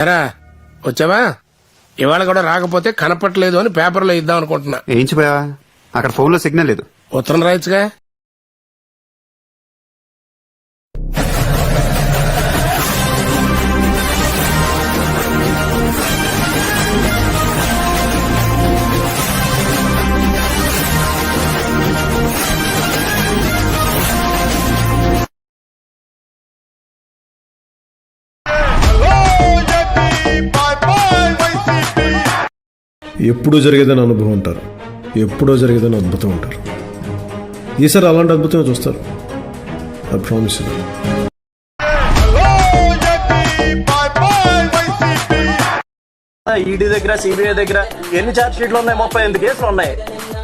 ఎరా వచ్చావా? ఇవాళ కూడా రాకపోతే కనపట్లేదు అని పేపర్లో ఇద్దాం అనుకుంటున్నా. ఏం చెప్పా? అక్కడ ఫోన్ లో సిగ్నల్ లేదు. ఉత్తరం రాయొచ్చుగా. ఎప్పుడూ జరిగేదని అనుభవం అంటారు, ఎప్పుడో జరిగేదని అద్భుతం అంటారు. ఈసారి అలాంటి అద్భుతం చూస్తారు. I promise you. ఈడీ దగ్గర సిబిఐ దగ్గర ఎన్ని ఛార్జ్ షీట్లు ఉన్నాయి? 38 కేసులు ఉన్నాయి.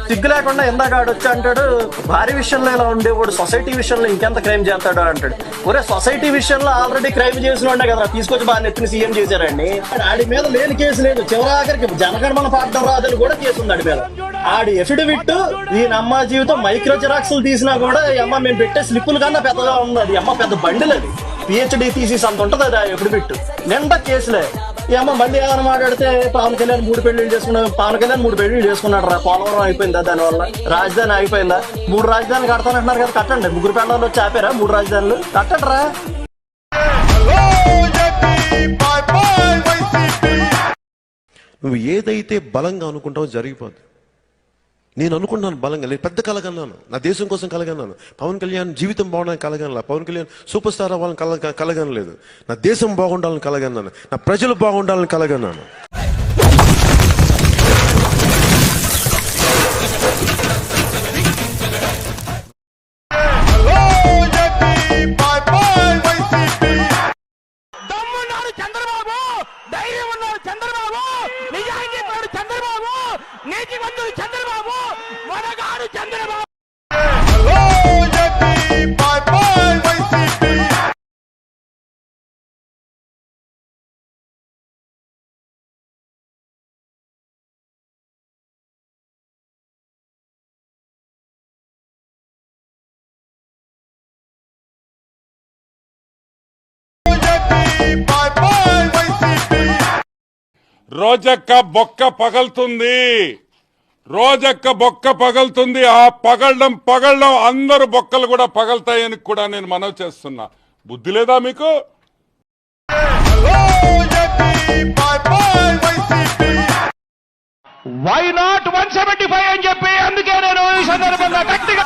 సిగ్గు లేకుండా ఇందాక ఆడొచ్చి అంటాడు భారీ విషయంలో ఇలా ఉండేవాడు, సొసైటీ విషయంలో ఇంకెంత క్రైమ్ చేస్తాడు అంటాడు. ఒరే, సొసైటీ విషయంలో ఆల్రెడీ క్రైమ్ చేసిన వాడే కదా తీసుకొచ్చి బాగా నెత్తిని సీఎం చేశారండి. ఆడి మీద లేని కేసు లేదు. చివరాఖరికి జనగణమన పాడడం రాదని కూడా కేసు ఉంది ఆడి మీద. ఆడి ఎఫిడవిట్ ఈ అమ్మ జీవితం మైక్రో జిరాక్స్లు తీసినా కూడా ఈ అమ్మ మేము పెట్టే స్లిప్పులు కన్నా పెద్దగా ఉంది. అది అమ్మ పెద్ద బండిల్, అది పిహెచ్డి థీసిస్ అంత ఉంటది అది ఎఫిడవిట్. నిండా కేసులే. ఈ అమ్మ మళ్ళీ ఏమైనా మాట్లాడితే పవన్ కళ్యాణ్ 3 పెళ్లిళ్ళు చేసుకున్నాడు. పవన్ కళ్యాణ్ 3 పెళ్లిళ్ళు చేసుకున్నాడు రా. పోలవరం అయిపోయిందా? దానివల్ల రాజధాని అయిపోయిందా? 3 రాజధానులు కడతానంటున్నారు కదా, కట్టండి. 3 పెళ్ళాలు వచ్చి ఆపారా? 3 రాజధానులు కట్టండి రా. నువ్వు ఏదైతే బలంగా అనుకుంటావో జరిగిపోద్ది. నేను అనుకుంటున్నాను బలంగా, నేను పెద్ద కలగన్నాను, నా దేశం కోసం కలగన్నాను. పవన్ కళ్యాణ్ జీవితం బాగుండాలని కలగనలా, పవన్ కళ్యాణ్ సూపర్ స్టార్ అవ్వాలని కలగనలేదు. నా దేశం బాగుండాలని కలగన్నాను, నా ప్రజలు బాగుండాలని కలగన్నాను. దమ్మున్నాడు చంద్రబాబు, ధైర్యం ఉన్నాడు చంద్రబాబు, నిజాయితీ ఉన్నాడు చంద్రబాబు, నీతివంతుడు చంద్రబాబు, మనగాడు చంద్రబాబు. రోజక్క బొక్క పగలుతుంది, రోజక్క బొక్క పగలుతుంది. ఆ పగలడం అందరు బొక్కలు కూడా పగలుతాయని కూడా నేను మనవి చేస్తున్నా. బుద్ధి లేదా మీకు? వై నాట్ 175 అని చెప్పి అందుకే నేను ఈ సందర్భంగా గట్టిగా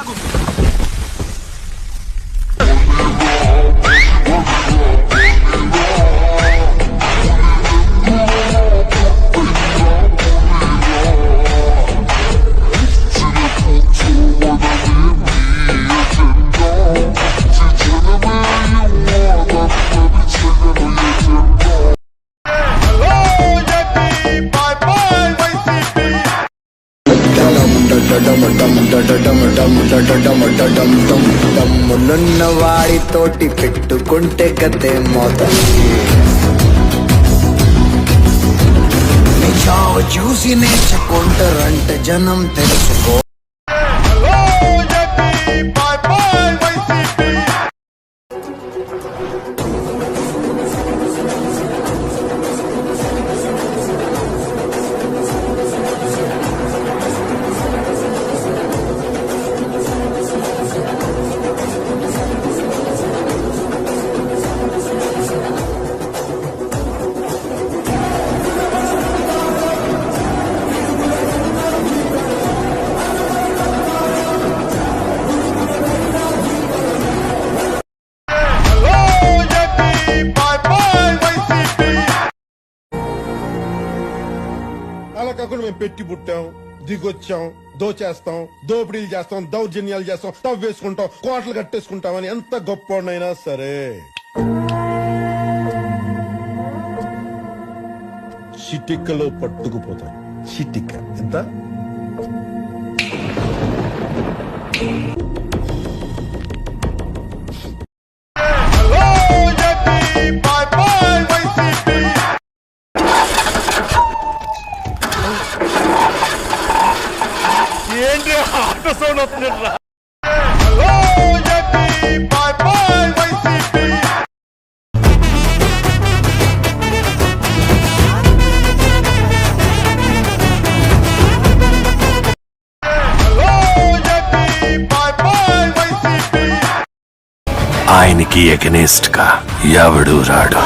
దమ్ములున్న వాడితోటి పెట్టుకుంటే గతే మోతం. చావు చూసి నేర్చుకుంటారంటే జనం తెలుసుకో. అలా కాకుండా మేము పెట్టి పుట్టాం, దిగొచ్చాం, దోచేస్తాం, దోపిడీలు చేస్తాం, దౌర్జన్యాలు చేస్తాం, తవ్వేసుకుంటాం, కోటలు కట్టేసుకుంటాం అని ఎంత గొప్పనైనా సరే చిటికలో పట్టుకుపోతాం. చిటిక ఎంత? ఏంటి ఆట సౌండ్ వస్తుందిరా? కి ఎగనెస్ట్ గా ఎవడు రాడు.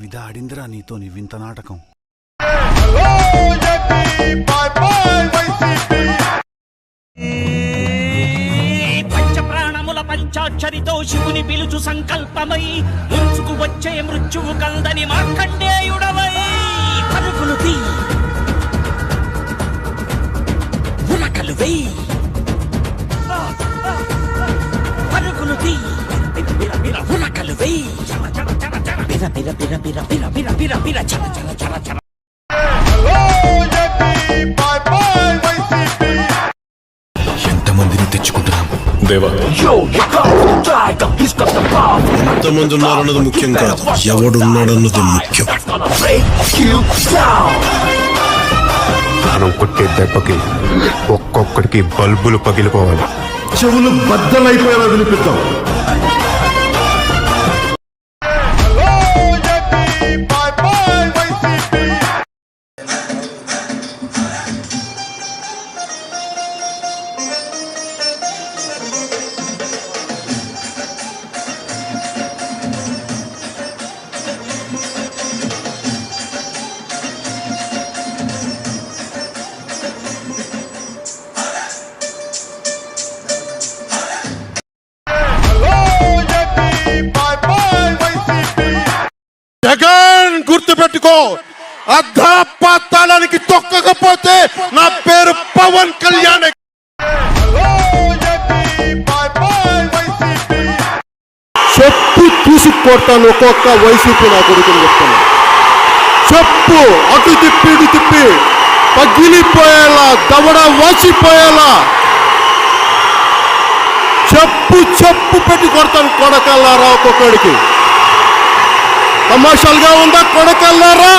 విధాడిందిరా నీతో నీ వింత నాటకం. పంచప్రాణముల పంచాక్షరితో శివుని పిలుచు సంకల్పమై ముంచుకు వచ్చే మృత్యువు కందని మార్కండేయుడవై పరుగులు తీ ఉరకలు వెయ్యి పరుగులు తీ ఉరకలు వెయ్యి బిర బిర బిర బిర బిర బిర బిర బిర చల చల చల చల. ఎంతమందిని తెచ్చుకుంటున్నాం దేవా? ఎంతమంది ఉన్నారన్నది ముఖ్యం కాదు, ఎవడున్నాడన్నది ముఖ్యం. మనం కొట్టే దెబ్బకి ఒక్కొక్కడికి బల్బులు పగిలిపోవాలి. చెవులు బద్దలైపోయేలా వినిపిద్దాం. జగన్ గుర్తు పెట్టుకో, అర్ధపాతాళానికి తొక్కకపోతే నా పేరు పవన్ కళ్యాణ్. చెప్పు తీసుకొడతాను ఒక్కొక్క వైసీపీ నా కొడుకుని చెప్తాను. చెప్పు అటు తిప్పి ఇటు తిప్పి పగిలిపోయేలా దవడ వాసిపోయేలా చెప్పు చెప్పు పెట్టి కొడతాను కొడకల్లారా ఒక్కొక్కడికి. తమాషాలుగా ఉందా కొడకల్లారా?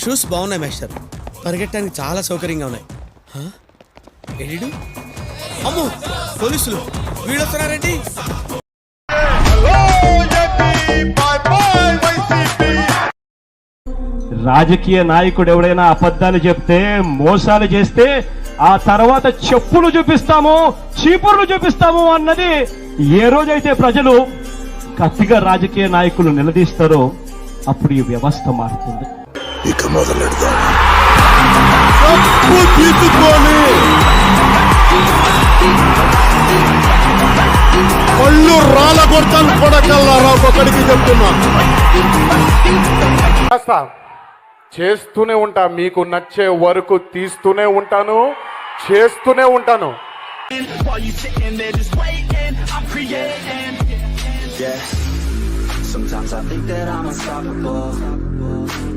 షూస్ బాగున్నాయి మేస్టర్, పరిగెట్టడానికి చాలా సౌకర్యంగా ఉన్నాయి. ఎడిడు అమ్మో పోలీసులు వీడొస్తున్నారండి. రాజకీయ నాయకుడు ఎవడైనా అబద్ధాలు చెప్తే మోసాలు చేస్తే ఆ తర్వాత చెప్పులు చూపిస్తాము చీపుర్లు చూపిస్తాము అన్నది ఏ రోజైతే ప్రజలు కత్తిగా రాజకీయ నాయకులు నిలదీస్తారో అప్పుడు ఈ వ్యవస్థ మారుతుంది. ఇక మొదలెడదాం. పళ్ళు రాళ్ళ కొడతాను కొడకల్లారా ఒక్కొక్కడికి చెప్తున్నా. చేస్తూనే ఉంటా, మీకు నచ్చే వరకు తీస్తూనే ఉంటాను, చేస్తూనే ఉంటాను. Sometimes I think that I'm unstoppable.